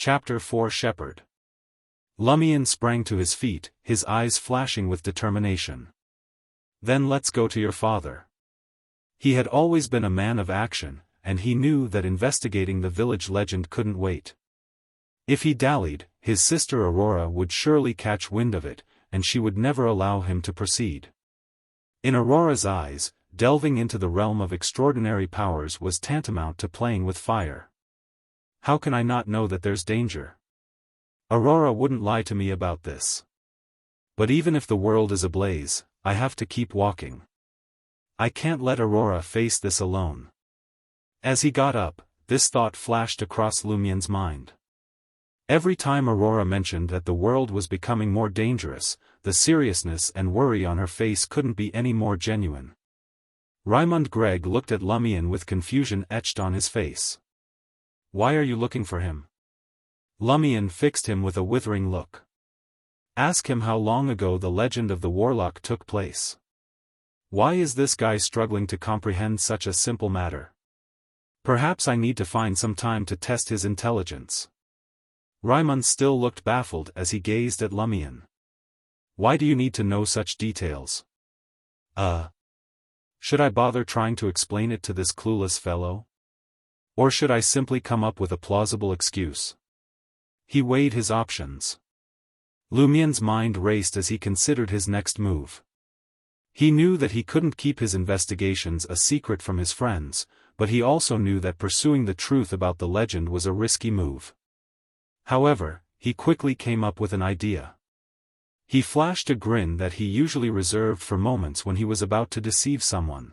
Chapter 4 Shepherd. Lumion sprang to his feet, his eyes flashing with determination. Then let's go to your father. He had always been a man of action, and he knew that investigating the village legend couldn't wait. If he dallied, his sister Aurora would surely catch wind of it, and she would never allow him to proceed. In Aurora's eyes, delving into the realm of extraordinary powers was tantamount to playing with fire. How can I not know that there's danger? Aurora wouldn't lie to me about this. But even if the world is ablaze, I have to keep walking. I can't let Aurora face this alone. As he got up, this thought flashed across Lumion's mind. Every time Aurora mentioned that the world was becoming more dangerous, the seriousness and worry on her face couldn't be any more genuine. Raymond Gregg looked at Lumion with confusion etched on his face. Why are you looking for him? Lumion fixed him with a withering look. Ask him how long ago the legend of the warlock took place. Why is this guy struggling to comprehend such a simple matter? Perhaps I need to find some time to test his intelligence. Raymond still looked baffled as he gazed at Lumion. Why do you need to know such details? Should I bother trying to explain it to this clueless fellow? Or should I simply come up with a plausible excuse? He weighed his options. Lumion's mind raced as he considered his next move. He knew that he couldn't keep his investigations a secret from his friends, but he also knew that pursuing the truth about the legend was a risky move. However, he quickly came up with an idea. He flashed a grin that he usually reserved for moments when he was about to deceive someone.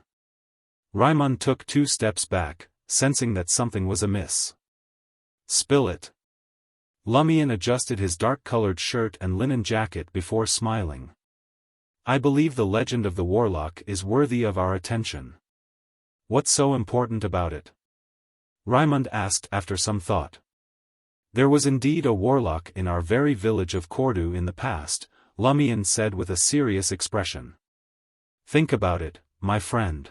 Raymond took 2 steps back, sensing that something was amiss. Spill it. Lumion adjusted his dark-colored shirt and linen jacket before smiling. I believe the legend of the warlock is worthy of our attention. What's so important about it? Raymond asked after some thought. There was indeed a warlock in our very village of Cordu in the past, Lumion said with a serious expression. Think about it, my friend.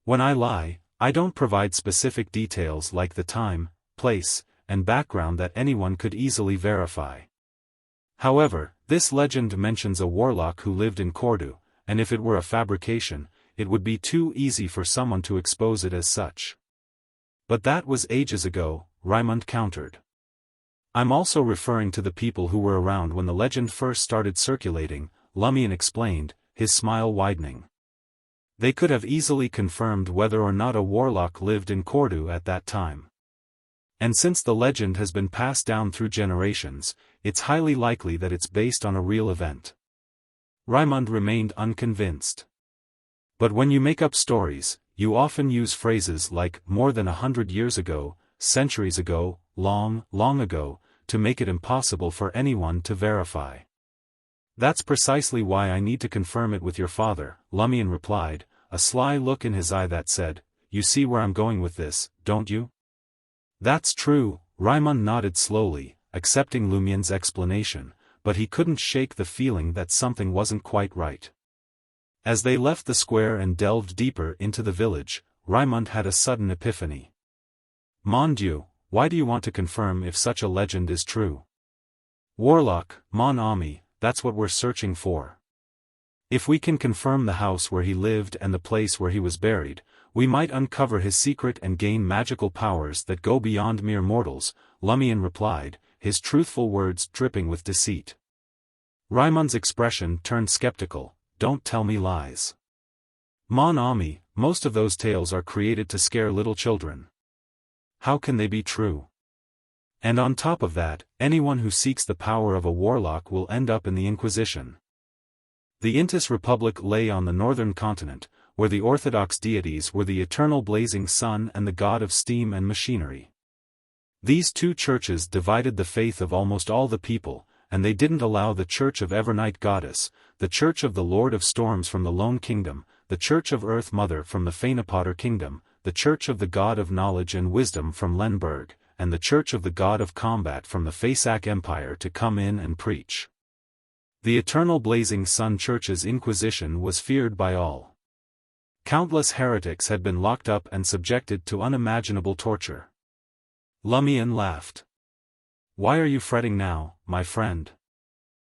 When I lie, I don't provide specific details like the time, place, and background that anyone could easily verify. However, this legend mentions a warlock who lived in Cordu, and if it were a fabrication, it would be too easy for someone to expose it as such. But that was ages ago, Raymond countered. I'm also referring to the people who were around when the legend first started circulating, Lumion explained, his smile widening. They could have easily confirmed whether or not a warlock lived in Cordu at that time. And since the legend has been passed down through generations, it's highly likely that it's based on a real event. Raymond remained unconvinced. But when you make up stories, you often use phrases like more than 100 years ago, centuries ago, long, long ago, to make it impossible for anyone to verify. That's precisely why I need to confirm it with your father, Lumion replied, a sly look in his eye that said, you see where I'm going with this, don't you? That's true, Raymond nodded slowly, accepting Lumion's explanation, but he couldn't shake the feeling that something wasn't quite right. As they left the square and delved deeper into the village, Raymond had a sudden epiphany. Mon Dieu, why do you want to confirm if such a legend is true? Warlock, mon ami, that's what we're searching for. If we can confirm the house where he lived and the place where he was buried, we might uncover his secret and gain magical powers that go beyond mere mortals, Lumion replied, his truthful words dripping with deceit. Raymond's expression turned skeptical. Don't tell me lies. Mon ami, most of those tales are created to scare little children. How can they be true? And on top of that, anyone who seeks the power of a warlock will end up in the Inquisition. The Intis Republic lay on the northern continent, where the orthodox deities were the eternal blazing sun and the god of steam and machinery. These 2 churches divided the faith of almost all the people, and they didn't allow the Church of Evernight Goddess, the Church of the Lord of Storms from the Lone Kingdom, the Church of Earth Mother from the Fainapotter Kingdom, the Church of the God of Knowledge and Wisdom from Lenberg, and the Church of the God of Combat from the Faesac Empire to come in and preach. The Eternal Blazing Sun Church's Inquisition was feared by all. Countless heretics had been locked up and subjected to unimaginable torture. Lumion laughed. Why are you fretting now, my friend?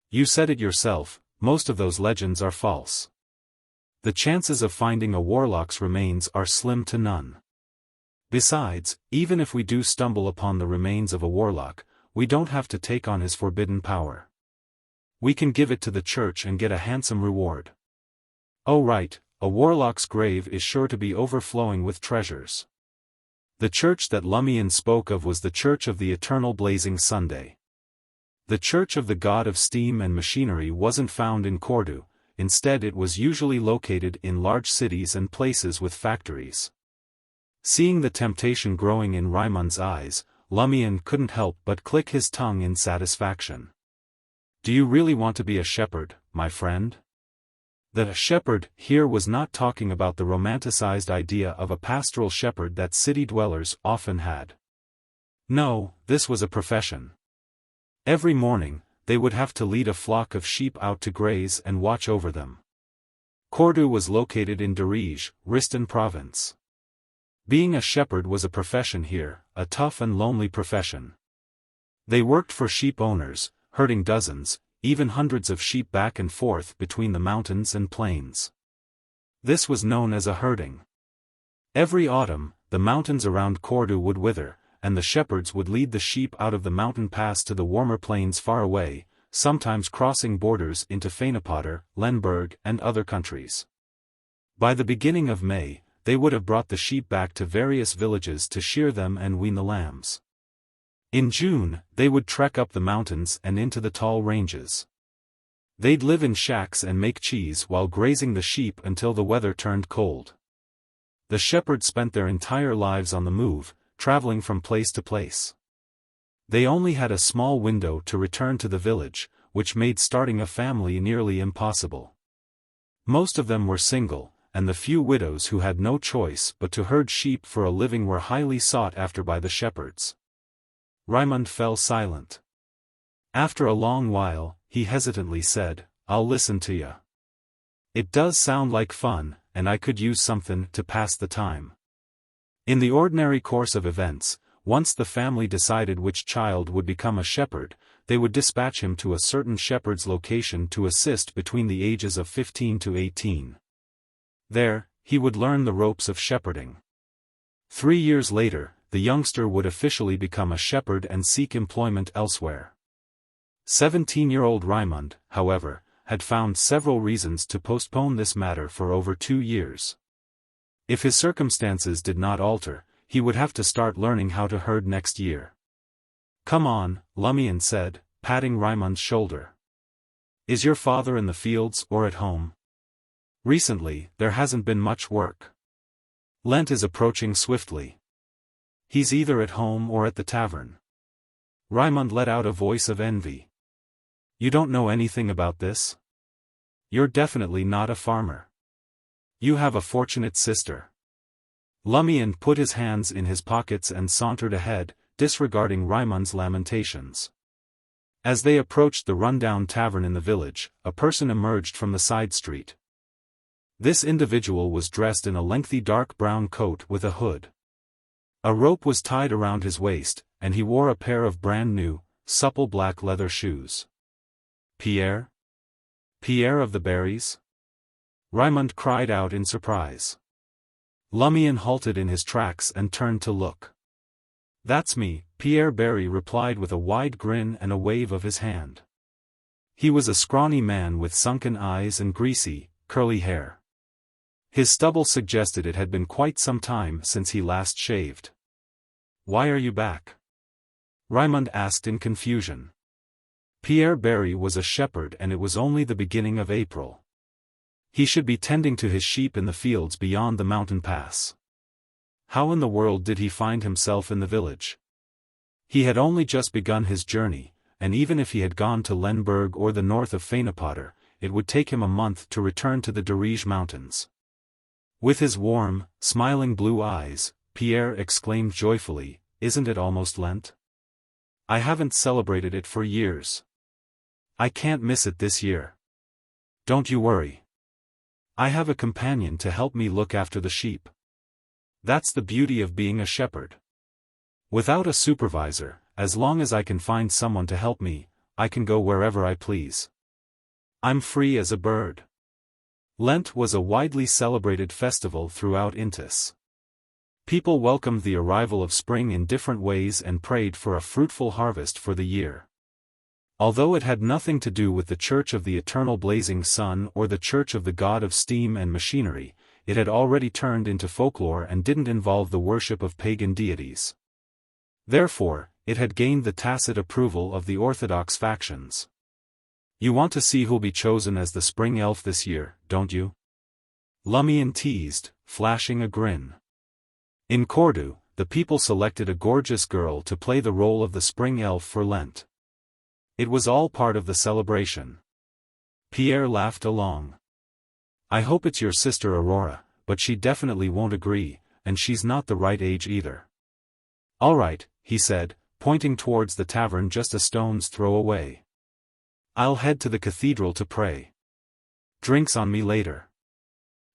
You said it yourself, most of those legends are false. The chances of finding a warlock's remains are slim to none. Besides, even if we do stumble upon the remains of a warlock, we don't have to take on his forbidden power. We can give it to the church and get a handsome reward. Oh right, a warlock's grave is sure to be overflowing with treasures. The church that Lumion spoke of was the Church of the Eternal Blazing Sunday. The Church of the God of Steam and Machinery wasn't found in Cordu, instead it was usually located in large cities and places with factories. Seeing the temptation growing in Raimund's eyes, Lumion couldn't help but click his tongue in satisfaction. Do you really want to be a shepherd, my friend? The shepherd here was not talking about the romanticized idea of a pastoral shepherd that city dwellers often had. No, this was a profession. Every morning, they would have to lead a flock of sheep out to graze and watch over them. Cordu was located in Dirige, Riston province. Being a shepherd was a profession here, a tough and lonely profession. They worked for sheep owners, herding dozens, even hundreds of sheep back and forth between the mountains and plains. This was known as a herding. Every autumn, the mountains around Cordu would wither, and the shepherds would lead the sheep out of the mountain pass to the warmer plains far away, sometimes crossing borders into Feyenopoder, Lemberg and other countries. By the beginning of May, they would have brought the sheep back to various villages to shear them and wean the lambs. In June, they would trek up the mountains and into the tall ranges. They'd live in shacks and make cheese while grazing the sheep until the weather turned cold. The shepherds spent their entire lives on the move, traveling from place to place. They only had a small window to return to the village, which made starting a family nearly impossible. Most of them were single, and the few widows who had no choice but to herd sheep for a living were highly sought after by the shepherds. Raimund fell silent. After a long while, he hesitantly said, "I'll listen to ya. It does sound like fun, and I could use something to pass the time." In the ordinary course of events, once the family decided which child would become a shepherd, they would dispatch him to a certain shepherd's location to assist between the ages of 15 to 18. There, he would learn the ropes of shepherding. 3 years later, the youngster would officially become a shepherd and seek employment elsewhere. 17-year-old Raimund, however, had found several reasons to postpone this matter for over 2 years. If his circumstances did not alter, he would have to start learning how to herd next year. "Come on," Lumion said, patting Raimund's shoulder. "Is your father in the fields or at home? Recently, there hasn't been much work. Lent is approaching swiftly. He's either at home or at the tavern." Raimund let out a voice of envy. "You don't know anything about this? You're definitely not a farmer. You have a fortunate sister." Lumion put his hands in his pockets and sauntered ahead, disregarding Raimund's lamentations. As they approached the rundown tavern in the village, a person emerged from the side street. This individual was dressed in a lengthy dark brown coat with a hood. A rope was tied around his waist, and he wore a pair of brand-new, supple black leather shoes. "Pierre? Pierre of the berries?" Raimund cried out in surprise. Lumion halted in his tracks and turned to look. "That's me," Pierre Barry replied with a wide grin and a wave of his hand. He was a scrawny man with sunken eyes and greasy, curly hair. His stubble suggested it had been quite some time since he last shaved. "Why are you back?" Raimund asked in confusion. Pierre Barry was a shepherd and it was only the beginning of April. He should be tending to his sheep in the fields beyond the mountain pass. How in the world did he find himself in the village? He had only just begun his journey, and even if he had gone to Lemberg or the north of Feyenopoder, it would take him a month to return to the Dirige mountains. With his warm, smiling blue eyes, Pierre exclaimed joyfully, "Isn't it almost Lent? I haven't celebrated it for years. I can't miss it this year. Don't you worry. I have a companion to help me look after the sheep. That's the beauty of being a shepherd. Without a supervisor, as long as I can find someone to help me, I can go wherever I please. I'm free as a bird. Lent was a widely celebrated festival throughout Intis. People welcomed the arrival of spring in different ways and prayed for a fruitful harvest for the year. Although it had nothing to do with the Church of the Eternal Blazing Sun or the Church of the God of Steam and Machinery, it had already turned into folklore and didn't involve the worship of pagan deities. Therefore, it had gained the tacit approval of the Orthodox factions. You want to see who'll be chosen as the spring elf this year, don't you? Lumion teased, flashing a grin. In Cordu, the people selected a gorgeous girl to play the role of the spring elf for Lent. It was all part of the celebration. Pierre laughed along. I hope it's your sister Aurora, but she definitely won't agree, and she's not the right age either. All right, he said, pointing towards the tavern just a stone's throw away. I'll head to the cathedral to pray. Drinks on me later.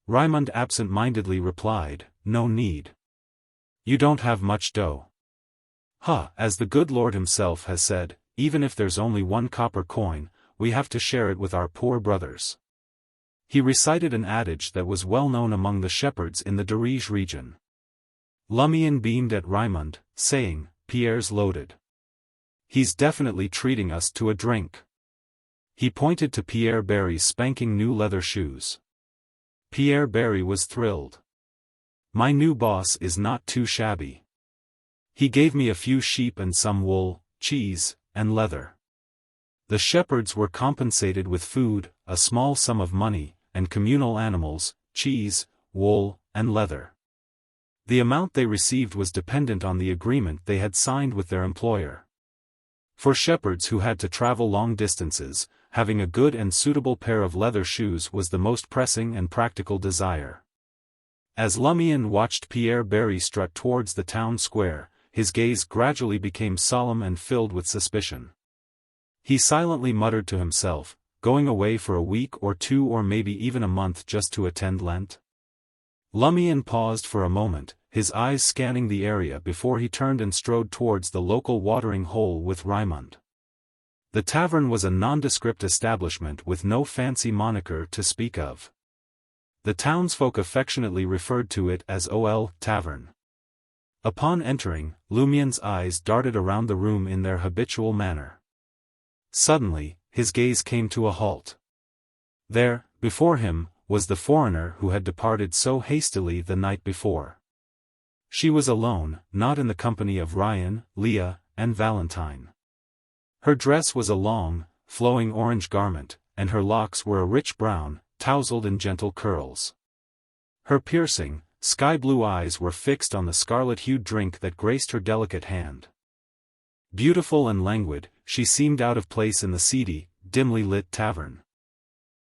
Raimund absent-mindedly replied, no need. You don't have much dough. As the good Lord himself has said, even if there's only one copper coin, we have to share it with our poor brothers. He recited an adage that was well known among the shepherds in the Darige region. Lumion beamed at Raimund, saying, Pierre's loaded. He's definitely treating us to a drink. He pointed to Pierre Barry's spanking new leather shoes. Pierre Barry was thrilled. My new boss is not too shabby. He gave me a few sheep and some wool, cheese, and leather. The shepherds were compensated with food, a small sum of money, and communal animals, cheese, wool, and leather. The amount they received was dependent on the agreement they had signed with their employer. For shepherds who had to travel long distances, having a good and suitable pair of leather shoes was the most pressing and practical desire. As Lumion watched Pierre Barry strut towards the town square, his gaze gradually became solemn and filled with suspicion. He silently muttered to himself, going away for a week or two or maybe even a month just to attend Lent? Lumion paused for a moment, his eyes scanning the area before he turned and strode towards the local watering hole with Raimund. The tavern was a nondescript establishment with no fancy moniker to speak of. The townsfolk affectionately referred to it as OL Tavern. Upon entering, Lumion's eyes darted around the room in their habitual manner. Suddenly, his gaze came to a halt. There, before him, was the foreigner who had departed so hastily the night before. She was alone, not in the company of Ryan, Leah, and Valentine. Her dress was a long, flowing orange garment, and her locks were a rich brown, tousled in gentle curls. Her piercing, sky-blue eyes were fixed on the scarlet-hued drink that graced her delicate hand. Beautiful and languid, she seemed out of place in the seedy, dimly lit tavern.